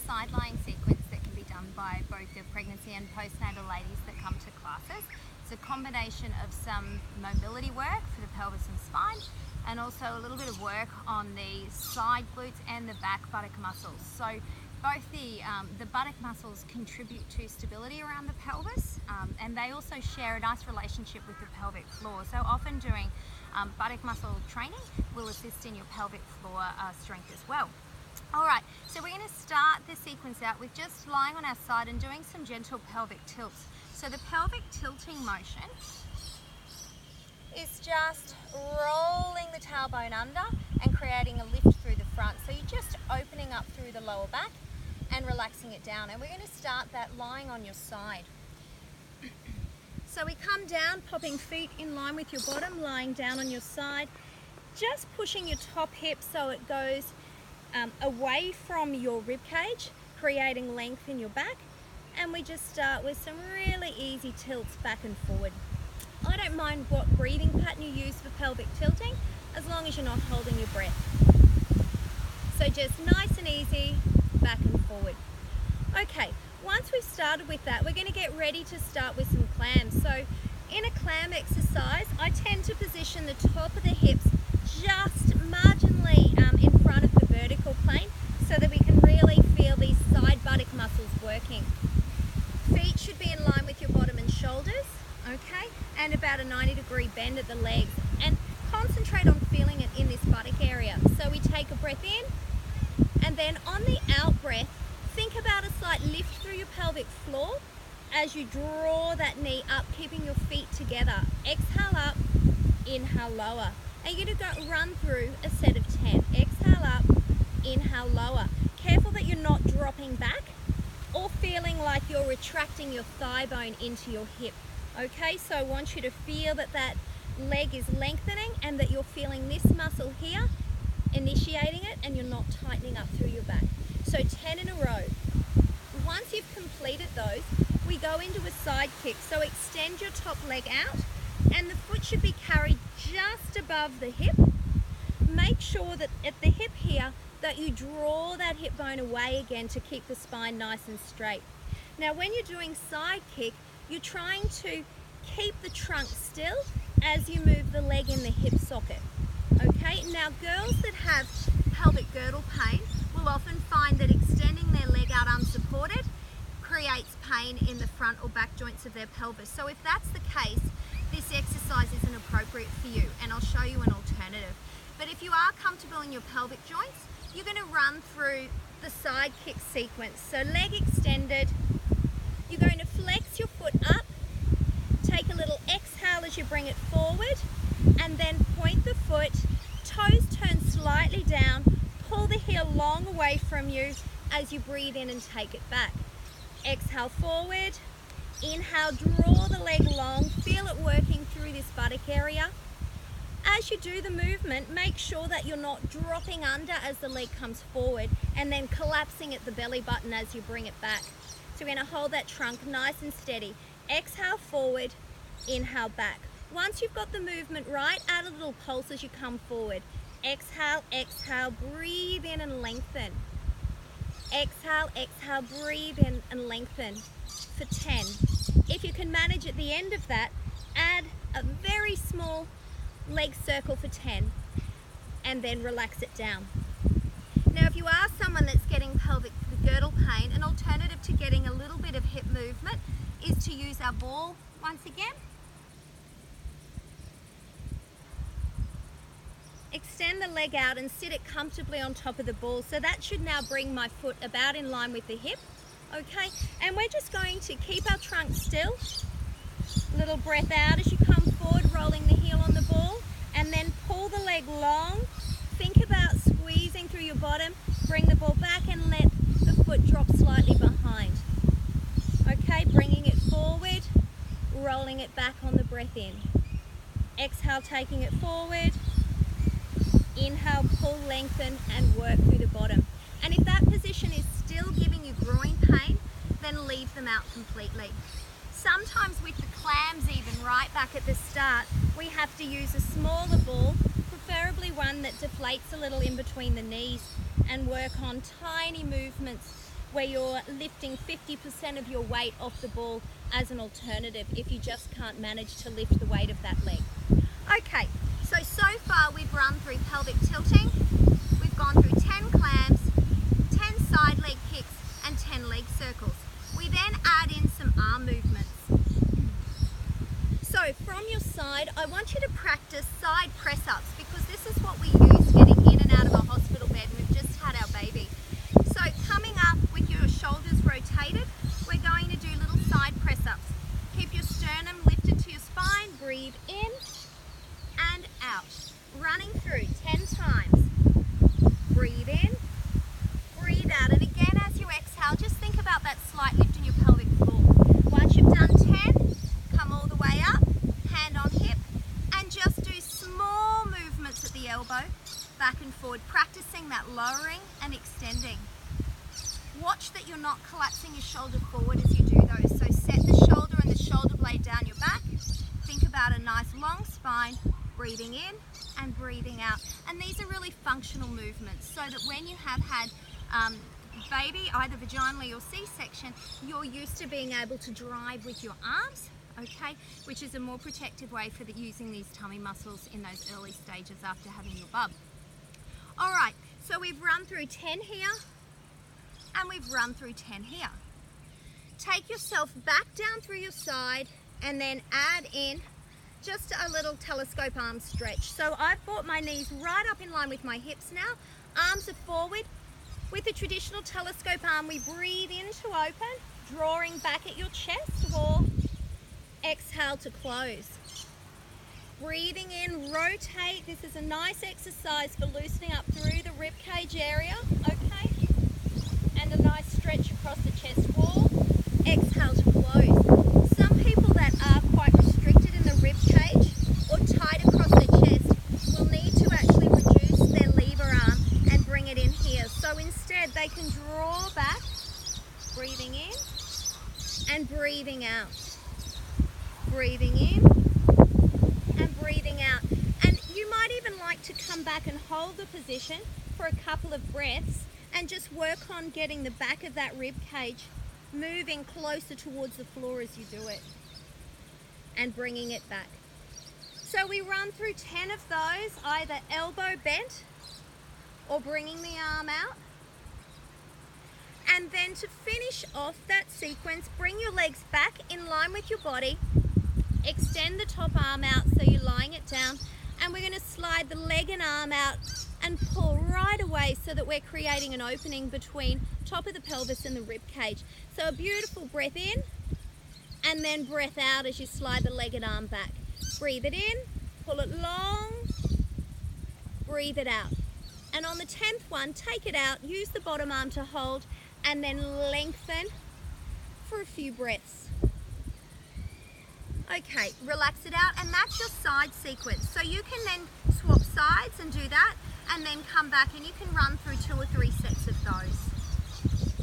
side lying sequence that can be done by both the pregnancy and postnatal ladies that come to classes. It's a combination of some mobility work for the pelvis and spine, and also a little bit of work on the side glutes and the back buttock muscles. So both the buttock muscles contribute to stability around the pelvis, and they also share a nice relationship with the pelvic floor. So often doing buttock muscle training will assist in your pelvic floor strength as well. Alright, so we're going to start the sequence out with just lying on our side and doing some gentle pelvic tilts. So the pelvic tilting motion is just rolling the tailbone under and creating a lift through the front. So you're just opening up through the lower back and relaxing it down. And we're going to start that lying on your side. So we come down, popping feet in line with your bottom, lying down on your side, just pushing your top hip so it goes away from your rib cage, creating length in your back. And we just start with some really easy tilts back and forward. I don't mind what breathing pattern you use for pelvic tilting, as long as you're not holding your breath. So just nice and easy, back and forward. Okay, once we've started with that, we're going to get ready to start with some clams. So in a clam exercise, I tend to position the top of the hips just marginally in front of the vertical plane so that we can really feel these side buttock muscles working. Feet should be in line with your bottom and shoulders, okay, and about a 90-degree bend at the legs, and concentrate on feeling it in this buttock area. So we take a breath in, and then on the out breath, think about a slight lift through your pelvic floor as you draw that knee up, keeping your feet together. Exhale up, inhale lower. And you're going to run through a set of 10. Exhale up, inhale lower. Careful that you're not dropping back or feeling like you're retracting your thigh bone into your hip. Okay, so I want you to feel that that leg is lengthening and that you're feeling this muscle here, initiating it, and you're not tightening up through your back. So 10 in a row. Once you've completed those, we go into a side kick. So extend your top leg out, and the foot should be carried just above the hip. Make sure that at the hip here, that you draw that hip bone away again to keep the spine nice and straight. Now when you're doing side kick, you're trying to keep the trunk still as you move the leg in the hip socket. Okay, now girls that have pelvic girdle pain will often find that extending their leg out unsupported creates pain in the front or back joints of their pelvis. So if that's the case, this exercise isn't appropriate for you, and I'll show you an alternative. But if you are comfortable in your pelvic joints, you're going to run through the side kick sequence. So leg extended, you're going to flex your foot up, take a little exhale as you bring it forward, and then point the foot, toes turn slightly down, pull the heel long away from you as you breathe in and take it back. Exhale forward, inhale, draw the leg long, feel it working through this buttock area. As you do the movement, make sure that you're not dropping under as the leg comes forward and then collapsing at the belly button as you bring it back. So we're going to hold that trunk nice and steady. Exhale forward, inhale back. Once you've got the movement right, add a little pulse as you come forward. Exhale, exhale, breathe in and lengthen. Exhale, exhale, breathe in and lengthen for 10. If you can manage at the end of that, add a very small leg circle for 10 and then relax it down. Now if you are someone that's getting pelvic girdle pain, an alternative to getting a little bit of hip movement is to use our ball once again. Extend the leg out and sit it comfortably on top of the ball. So that should now bring my foot about in line with the hip. Okay, and we're just going to keep our trunk still. Little breath out as you come forward, rolling the heel on the ball, and then pull the leg long. Think about squeezing through your bottom, bring the ball back and let the foot drop slightly behind. Okay, bringing it forward, rolling it back on the breath in. Exhale, taking it forward. Inhale, pull, lengthen, and work through the bottom. And if that position is still giving you groin pain, then leave them out completely. Sometimes with the clams even right back at the start, we have to use a smaller ball, preferably one that deflates a little in between the knees, and work on tiny movements where you're lifting 50% of your weight off the ball as an alternative if you just can't manage to lift the weight of that leg. Okay, so far we've run through pelvic tilting, we've gone through 10 clams, 10 side leg kicks and 10 leg circles. We then add in some arm movements. So from your side, I want you to practice side press-ups because this is what we use getting in and out of a hospital bed. We've just had our baby. So coming up with your shoulders rotated, we're going to do little side press-ups. Keep your sternum lifted to your spine, breathe in and out. Running through 10 times. Breathe in, breathe out. And again, as you exhale, just think about that slight lift in your pelvic floor. Once you've done 10, come all the way up, hand on hip, and just do small movements at the elbow, back and forward, practicing that lowering and extending. Watch that you're not collapsing your shoulder forward as you do those. So set the shoulder and the shoulder blade down your back. Think about a nice long spine, breathing in and breathing out. And these are really functional movements so that when you have had baby, either vaginally or C-section, you're used to being able to drive with your arms, okay, which is a more protective way for using these tummy muscles in those early stages after having your bub. All right, so we've run through 10 here and we've run through 10 here. Take yourself back down through your side and then add in just a little telescope arm stretch. So I've brought my knees right up in line with my hips now. Arms are forward. With the traditional telescope arm, we breathe in to open, drawing back at your chest wall. Exhale to close. Breathing in, rotate. This is a nice exercise for loosening up through the rib cage area, okay? And a nice stretch across the chest wall. Exhale to close. Some people that are quite restricted in the rib cage or tight across their chest will need to actually reduce their lever arm and bring it in here. So instead they can draw back, breathing in and breathing out. Breathing in and breathing out. And you might even like to come back and hold the position for a couple of breaths and just work on getting the back of that rib cage moving closer towards the floor as you do it and bringing it back. So we run through 10 of those, either elbow bent or bringing the arm out. And then to finish off that sequence, bring your legs back in line with your body. Extend the top arm out so you're lying it down, and we're going to slide the leg and arm out and pull right away so that we're creating an opening between top of the pelvis and the rib cage. So a beautiful breath in and then breath out as you slide the leg and arm back. Breathe it in, pull it long, breathe it out. And on the 10th one, take it out, use the bottom arm to hold, and then lengthen for a few breaths. Okay, relax it out, and that's your side sequence. So you can then swap sides and do that, and then come back and you can run through 2 or 3 sets of those.